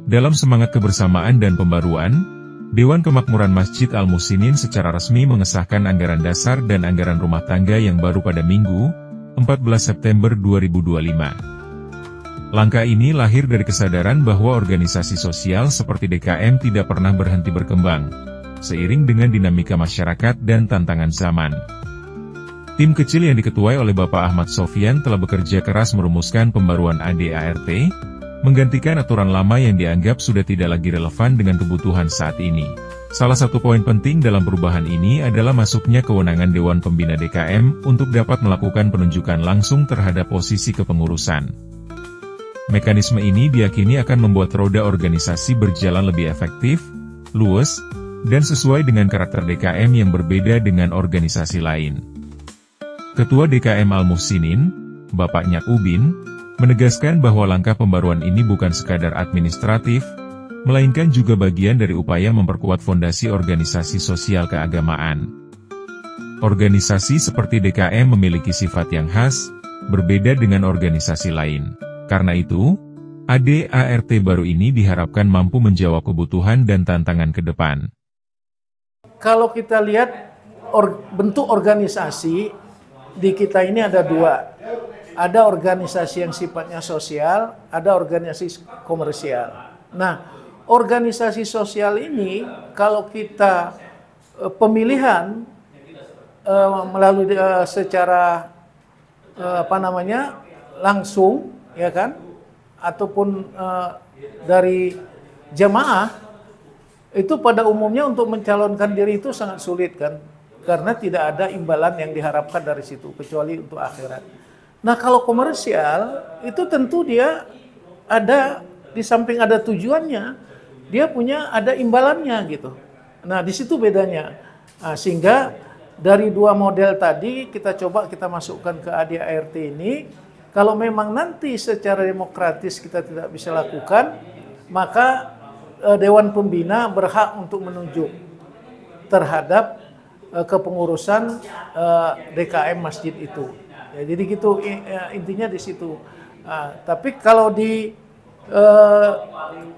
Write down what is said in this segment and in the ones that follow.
Dalam semangat kebersamaan dan pembaruan, Dewan Kemakmuran Masjid Al-Muhsinin secara resmi mengesahkan anggaran dasar dan anggaran rumah tangga yang baru pada Minggu, 14 September 2025. Langkah ini lahir dari kesadaran bahwa organisasi sosial seperti DKM tidak pernah berhenti berkembang, seiring dengan dinamika masyarakat dan tantangan zaman. Tim kecil yang diketuai oleh Bapak Ahmad Sofyan telah bekerja keras merumuskan pembaruan ADART, menggantikan aturan lama yang dianggap sudah tidak lagi relevan dengan kebutuhan saat ini. Salah satu poin penting dalam perubahan ini adalah masuknya kewenangan Dewan Pembina DKM untuk dapat melakukan penunjukan langsung terhadap posisi kepengurusan. Mekanisme ini diyakini akan membuat roda organisasi berjalan lebih efektif, luas, dan sesuai dengan karakter DKM yang berbeda dengan organisasi lain. Ketua DKM Al-Muhsinin, Bapak Nyak Ubin, menegaskan bahwa langkah pembaruan ini bukan sekadar administratif, melainkan juga bagian dari upaya memperkuat fondasi organisasi sosial keagamaan. Organisasi seperti DKM memiliki sifat yang khas, berbeda dengan organisasi lain. Karena itu, ADART baru ini diharapkan mampu menjawab kebutuhan dan tantangan ke depan. Kalau kita lihat bentuk organisasi, di kita ini ada dua. Ada organisasi yang sifatnya sosial, ada organisasi komersial. Nah, organisasi sosial ini kalau kita pemilihan melalui secara langsung, ya kan, ataupun dari jamaah, itu pada umumnya untuk mencalonkan diri itu sangat sulit kan, karena tidak ada imbalan yang diharapkan dari situ kecuali untuk akhirat. Nah, kalau komersial itu tentu dia ada, di samping ada tujuannya, dia ada imbalannya gitu. Nah, di situ bedanya. Nah, sehingga dari dua model tadi kita masukkan ke ADART ini. Kalau memang nanti secara demokratis kita tidak bisa lakukan, maka Dewan Pembina berhak untuk menunjuk terhadap kepengurusan DKM masjid itu. Ya, jadi gitu intinya di situ. Tapi kalau di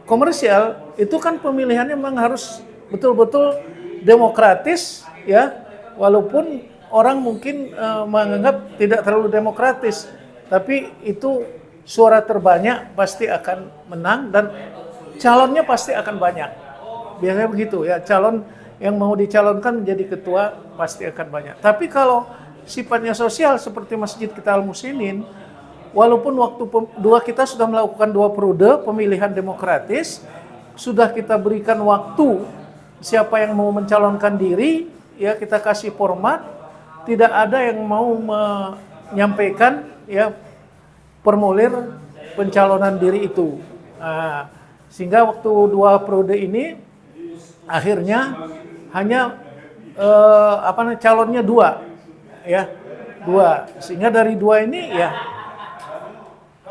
komersial itu kan pemilihannya memang harus betul-betul demokratis, ya, walaupun orang mungkin menganggap tidak terlalu demokratis, tapi itu suara terbanyak pasti akan menang dan calonnya pasti akan banyak. Biasanya begitu ya, calon yang mau dicalonkan menjadi ketua pasti akan banyak. Tapi kalau sifatnya sosial seperti Masjid kita Al-Muhsinin, walaupun kita sudah melakukan 2 periode pemilihan demokratis, sudah kita berikan waktu siapa yang mau mencalonkan diri, ya kita kasih format, tidak ada yang mau menyampaikan ya formulir pencalonan diri itu. Nah, sehingga waktu 2 periode ini akhirnya hanya calonnya 2. Ya, 2. Sehingga dari 2 ini ya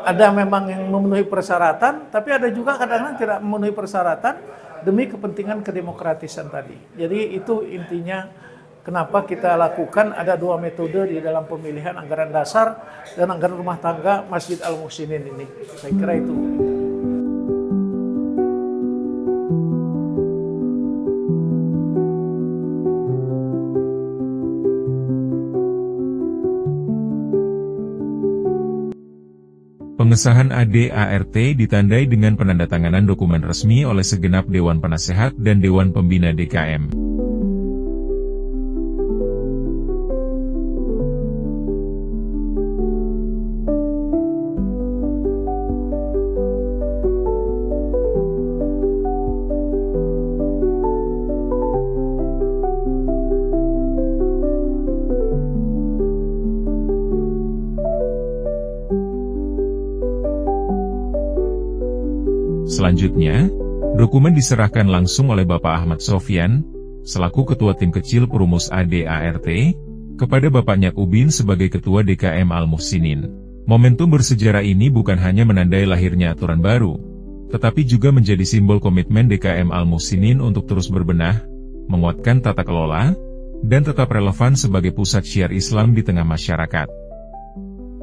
ada memang yang memenuhi persyaratan, tapi ada juga kadang-kadang tidak memenuhi persyaratan demi kepentingan kedemokratisan tadi. Jadi itu intinya kenapa kita lakukan ada 2 metode di dalam pemilihan anggaran dasar dan anggaran rumah tangga Masjid Al-Muhsinin ini. Saya kira itu. Pengesahan ADART ditandai dengan penandatanganan dokumen resmi oleh segenap Dewan Penasehat dan Dewan Pembina DKM. Selanjutnya, dokumen diserahkan langsung oleh Bapak Ahmad Sofyan, selaku Ketua Tim Kecil Perumus ADART, kepada Bapak Nyak Ubin sebagai Ketua DKM Al-Muhsinin. Momentum bersejarah ini bukan hanya menandai lahirnya aturan baru, tetapi juga menjadi simbol komitmen DKM Al-Muhsinin untuk terus berbenah, menguatkan tata kelola, dan tetap relevan sebagai pusat syiar Islam di tengah masyarakat.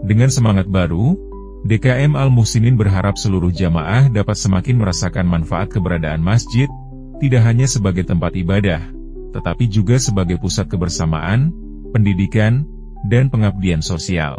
Dengan semangat baru, DKM Al-Muhsinin berharap seluruh jamaah dapat semakin merasakan manfaat keberadaan masjid, tidak hanya sebagai tempat ibadah, tetapi juga sebagai pusat kebersamaan, pendidikan, dan pengabdian sosial.